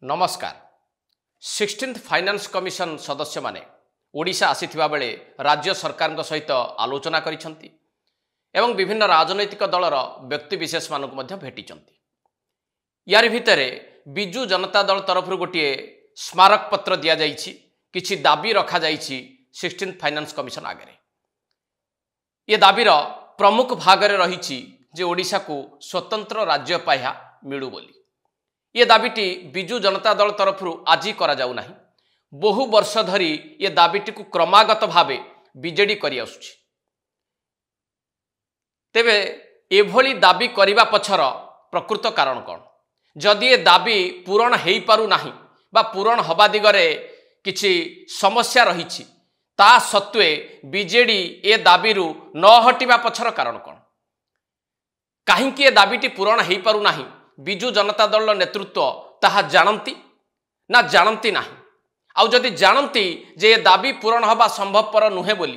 नमस्कार। 16th finance commission सदस्य माने ओडिशा आसीथिबा बेले राज्य सरकार सहित आलोचना करिसंती एवं विभिन्न राजनैतिक दलर व्यक्ति विशेष मानक मध्य भेटिचंती। यारि भितरे बिजु जनता दल तरफ गोटे स्मारक पत्र दिया जाइछि, किछि दाबी रखा जाइछि 16th फाइनान्स कमिशन आगे। ये दाबीर प्रमुख भागरे रहिछि जे ओडिशा को स्वतंत्र राज्य पाह्या मिलू बोली। ये दाबीटी बिजु जनता दल तरफ आज करा जाउ नाही। बहु वर्ष धरी ये दाबीटी को क्रमागत भावे बीजेडी करि आसुछि। तेबे एभली दाबी करिबा पछर प्रकृत कारण कौन? जदि ये दाबी पूरण हेई पारु नाही बा पूरण हबा दिगरे किछि समस्या रहिछि, ता सत्वे बीजेडी ए दाबीरु न हटिबा पछर कारण कौन? काहींकि ए दाबीटी पूरण हेई पारु नाही बिजु जनता दल नेतृत्व ताहा जानती ना जानती नाही? आउ जदि जानती जे दाबी पूरण हवा संभवपर नुहे बोली,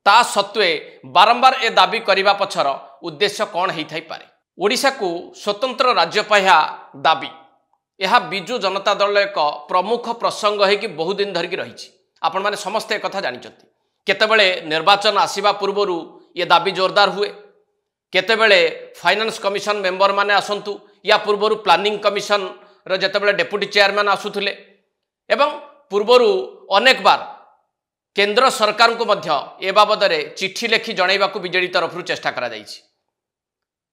ता सत्वे बारंबार ए दाबी करिबा पछर उद्देश्य कौन हेई थाई पारे? ओडिशा को स्वतंत्र राज्य पाह्या दाबी यह बिजु जनता दल एक प्रमुख प्रसंग है कि बहु दिन धरिकी रही। आपण माने समस्ते एक कथा जानिचंती। केतेबेले निर्वाचन आसीबा पूर्वरु ये दाबी जोरदार हुए, केतेबेले फाइनान्स कमिशन मेंबर माने आसंतु या पूर्वरु प्लानिंग कमिशन रो जेतेबेले डेप्यूटी चेयरमैन आसुथिले एवं पूर्वरु अनेक बार केंद्र सरकार को मध्य ए बाबदरे चिट्ठी लेखि जणाइबाकू बीजेडी तरफ चेष्टा करा जाइछि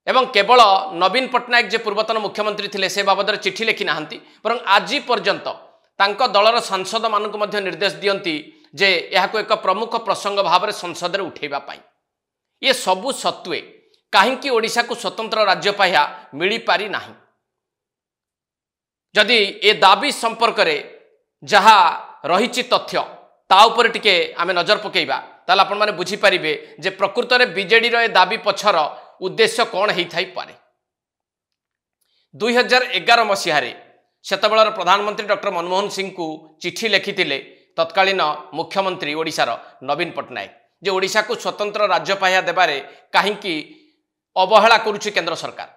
एवं केवल नवीन पट्टनायक जे पूर्वतन मुख्यमंत्री थिले से बाबदरे चिट्ठी लेखि नाहंती, बरं आज पर्यंत तांको दलर सांसद मानक मध्य निर्देश दियंती जे एहाको एक प्रमुख प्रसंग भाव संसद में उठेबा पाई। ये सबु सत्वे काहींकि ओडिशा को स्वतंत्र राज्य पाह्या मिली पारि नाही? जदि ए दाबी संपर्क रे जहा रहिछि तथ्य ता उपर टिके आमे नजर पकेइबा, ताले आपण माने बुझी परिबे जे प्रकृत रे बीजेडी रो ए दाबी पछर उद्देश्य कौन हेई थाई पारे। 2011 मसीहारे सेतबेलर प्रधानमंत्री डॉक्टर मनमोहन सिंह को चिट्ठी लिखिथिले तत्कालीन मुख्यमंत्री ओडिशार नवीन पट्टनायक जे ओडिशा को स्वतंत्र राज्य पाह्या देबारे काहींकि अवहेला करुछि केंद्र सरकार।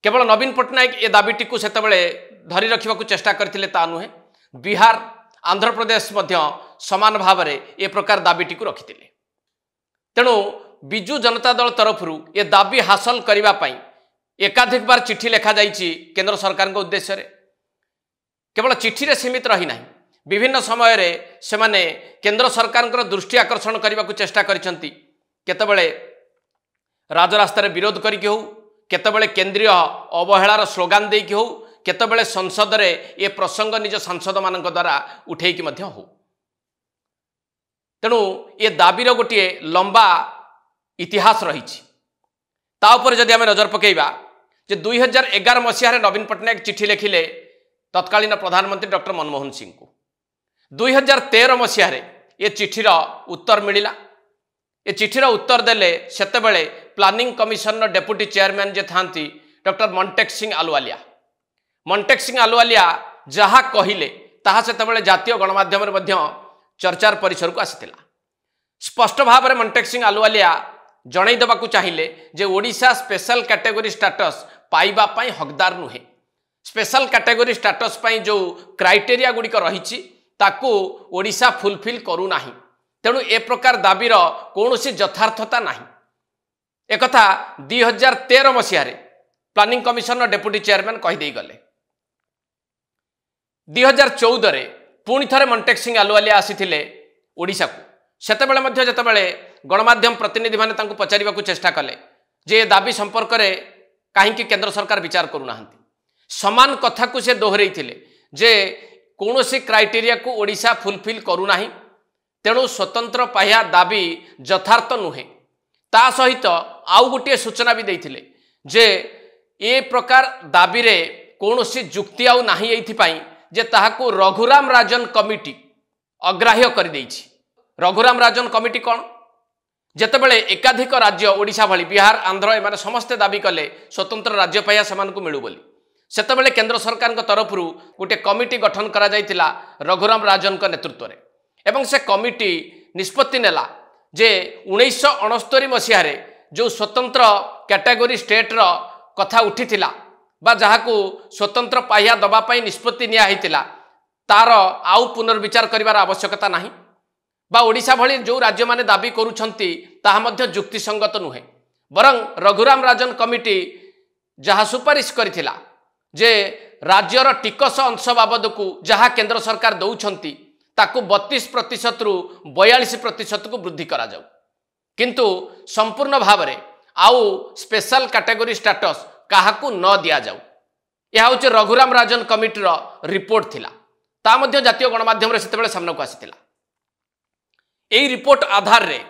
केवल नवीन पट्टनायक ए दाबीटी को सेतबेले धरी रखिबाकू चेष्टा करथिले ता नुहे, बिहार आंध्र प्रदेश मध्य समान भाव में ए प्रकार दाबीटी को रखिथिले। तेणु बिजु जनता दल तरफ ए दाबी हासिल करिबा पई एकाधिक बार चिट्ठी लेखा जाइछि केंद्र सरकार के उद्देश्य रे। केवल चिट्ठी रे सीमित रही नाही, विभिन्न समय रे सेमाने केंद्र सरकार के दृष्टि आकर्षण करने चेष्टा करिसंती। केतेबेले राजरास्ता रे विरोध करिकि हो, केतेबेले केंद्रीय अवहेलार स्लोगान देकी हो, केतेबेले संसद रे ए प्रसंग निज सांसद मानक द्वारा उठेकी मध्य हो। तेणु ए दाबीर गोटे लंबा इतिहास रही। ता उपर जदि आमे नजर पकेइबा जे 2011 मसीहारे नवीन पट्टनायक चिट्ठी लिखिले तत्कालीन प्रधानमंत्री डॉक्टर मनमोहन सिंह को। 2013 मसीहारे ये चिट्ठीर उत्तर मिलिला। ए चिट्ठीर उत्तर देले सेतेबेले प्लानिंग कमिशन डेप्यूटी चेयरमैन जे थांती डॉक्टर मंटेक सिंह आलुवालिया। मंटेक सिंह आलुवालिया जहा कहिले ताहा सेतेबेले जातीय गणमाध्यम रे मध्य चर्चार परिसर को आसीतिला। स्पष्ट भाव में मंटेक सिंह आलुवालिया जणाई देबाकू चाहिए जे ओडिशा स्पेशल कैटेगरी स्टेटस पाइबा पाई हकदार नुहे। स्पेशल कैटेगरी स्टेटस पाई जो क्राइटेरिया गुड़िक रही ताकू ओडिशा फुलफिल करू नाही। तेणु ए प्रकार दाबीर कौनसी यथार्थता नाही। एक कथा 2013 मसीहारे प्लानिंग कमिशन डेप्यूटी चेयरमैन कहीदे गले। 2014 रे पुणी थरे मंटेक सिंह आलुवालिया आसीथिले ओडिशा को। सेतेबेले मध्य जेतेबेले गणमाध्यम प्रतिनिधि माने तांको पचारिबाकू चेष्टा कले जे दाबी संपर्क रे काहींकि केंद्र सरकार विचार करू नाहंती, समान कथा को से दोहरेइथिले जे कौनसी क्राइटेरिया को ओडिशा फुलफिल करू नाही। तेणु स्वतंत्र पाह्या दाबी यथार्थ नुहे। ता सहित आउ गोटे सूचना भी देइथिले जे ए प्रकार दाबी रे कौनसी जुक्ति आउ नाही एइथिपाई जे ताहाको रघुराम राजन कमिटी अग्राह्य कर देइछि। रघुराम राजन कमिटी कौन? जेतेबेले एकाधिक राज्य ओडिशा भली बिहार आंध्र एमाने समस्ते दाबी कले स्वतंत्र राज्य पाह्या सेमानकु मिलू बोली, सेतेबेले केंद्र सरकार तरफ गोटे कमिटी गठन करा जाइतिला रघुराम राजन का नेतृत्व रे। एवं से कमिटी निष्पत्ति नेला जे 1969 मसीहारे जो स्वतंत्र कैटेगरी स्टेट रो कथा उठिथिला बा जहाकू स्वतंत्र पाह्या दबापाई निष्पत्ति निया हैतिला तार आउ पुनर्विचार करिवार आवश्यकता नाही बा ओडिशा भली जो राज्य माने दाबी करूछंती ताहा मध्य जुक्तिसंगत नुहे बरं रघुराम राजन कमिटी जहा सुपारिश करिथिला जे राज्यर टिकस अंश बाबद को जहा केंद्र सरकार दौछंती ताकू 32% रु 42% को वृद्धि करा जाऊ किंतु संपूर्ण भाव रे आउ स्पेशल कैटेगरी स्टेटस काहाकू न दिया जाऊ यह हूँ रघुराम राजन कमिटीर रिपोर्ट थिला ता मध्य जातीय गणमाध्यम रे सेतेबेले सामना को आसीथिला एई रिपोर्ट आधार रे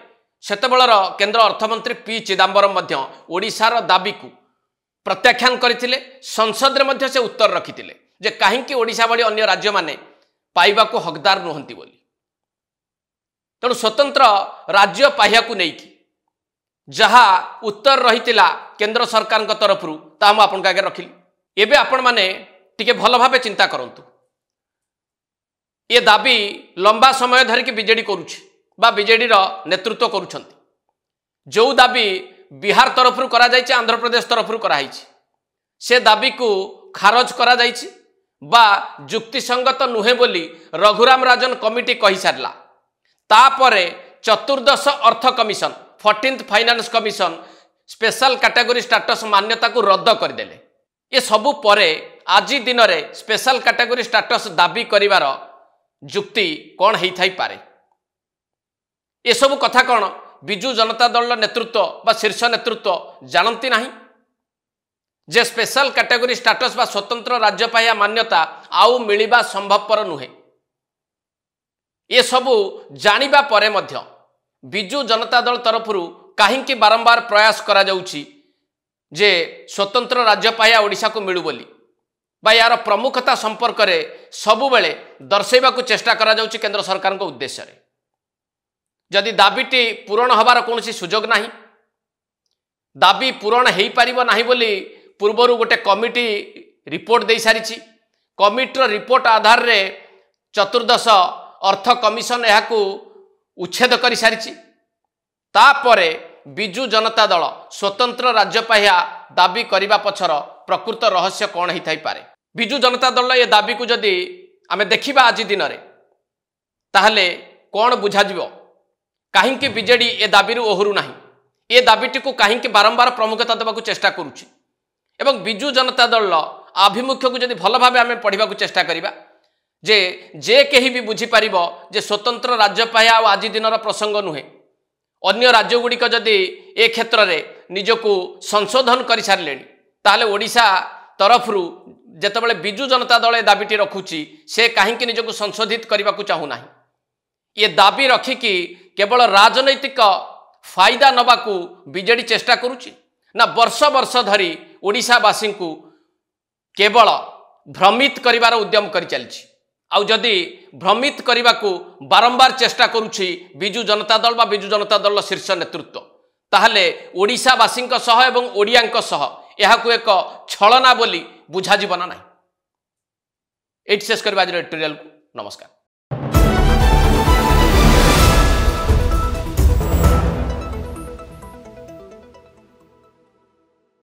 सेतेबेलर केंद्र अर्थमंत्री पी चिदंबरम मध्य ओडिशार दाबी को प्रत्याख्यान करथिले संसद रे मध्य से उत्तर रखिथिले जे काहेकि ओडिशा भली अन्य राज्य माने पाइबा को हकदार नुहंती बोली तेणु स्वतंत्र राज्य पाह्या को नेकी जहा उत्तर रहितिला केंद्र सरकार तरफ ता मु आपन आगे रखिली एबे आपण माने टिके भल भाबे चिंता करंतु ये दाबी लंबा समय धरिकी बीजेडी करुछि बा बीजेडी रो नेतृत्व करुछंती जो दाबी बिहार तरफ करा जाइछि आंध्र प्रदेश तरफ करा हाइछि से दाबी को खारज करा जाइछि बा जुक्तिसंगत नुहे बोली रघुराम राजन कमिटी कहि सारला तापरे चतुर्दश अर्थ commission 14th finance commission special category status मान्यता को रद्द करदेले ये सबु परे आज दिन रे स्पेशल कैटेगरी स्टेटस दाबी करिवार जुक्ति कौन हेई थाई पारे ये सब कथा कौन बिजु जनता दल नेतृत्व बा शीर्ष नेतृत्व जानती नहीं जे स्पेशल कैटेगरी स्टेटस बा स्वतंत्र राज्य पाया मान्यता आउ मिलिबा संभवपर नुहे ये सबु जानिबा परे मध्य बिजु जनता दल तरफ कहीं बारंबार प्रयास करा जाउछि जे स्वतंत्र राज्य पाया ओडिशा को मिलू बोली बा यार प्रमुखता संपर्क रे सबु बेले दर्शेबा को चेष्टा करा जाउछि केंद्र सरकार को उद्देश्य रे जदि दाबीटी पूरण हबार कोनोसी सुजोग नाही दाबी पूरण हेई पारिबो नाही बोली पूर्वरु गोटे कमिटी रिपोर्ट दे सारिछि कमिटीर रिपोर्ट आधार रे चतुर्दश अर्थ कमिशन यहाकू उच्छेद कर सारी तापरे बिजु जनता दल स्वतंत्र राज्य पाह्या दाबी करने पछर प्रकृत रहस्य कौन ही थाई पारे बिजु जनता दल ये दाबी को जदि आमे देखिबा आज दिन रे ताहले कौन बुझाजिबो काहेकि बीजेडी ए दाबी ओहरु नाही ए दाबीटी को काहेकि बारंबार प्रमुखता देबा को चेष्टा करूछि एवं बिजु जनता दल आभिमुख्य को जदि भल भाबे आमे पढ़िबा को चेष्टा करिबा जे केही भी बुझी पारिबो जे स्वतंत्र राज्य पाया आज दिन प्रसंग नुहे अन्य राज्य गुड़िक जदि ए क्षेत्र रे निजको संशोधन कर सारे ताहले ओडिशा तरफ जेतेबेले बिजु जनता दल दाबीटी रखुची से कहीं निजको संशोधित करने को चाहूना ये दाबी रखिकी केवल राजनैतिक फायदा नबाकू बीजेडी चेष्टा करुची ना वर्ष वर्ष धरी ओडिशावासी को केवल भ्रमित करिवार उद्यम कर चलछि आउ जदि भ्रमित करने को बारंबार चेष्टा करुछि बिजु जनता दल बा बिजु जनता दल शीर्ष नेतृत्व ताहले ओडिशावासी सह एवं ओडियांक सह यहाकू एक छलना बोली बुझा जीवना ना एट शेष करबा एडिटोरियल को नमस्कार।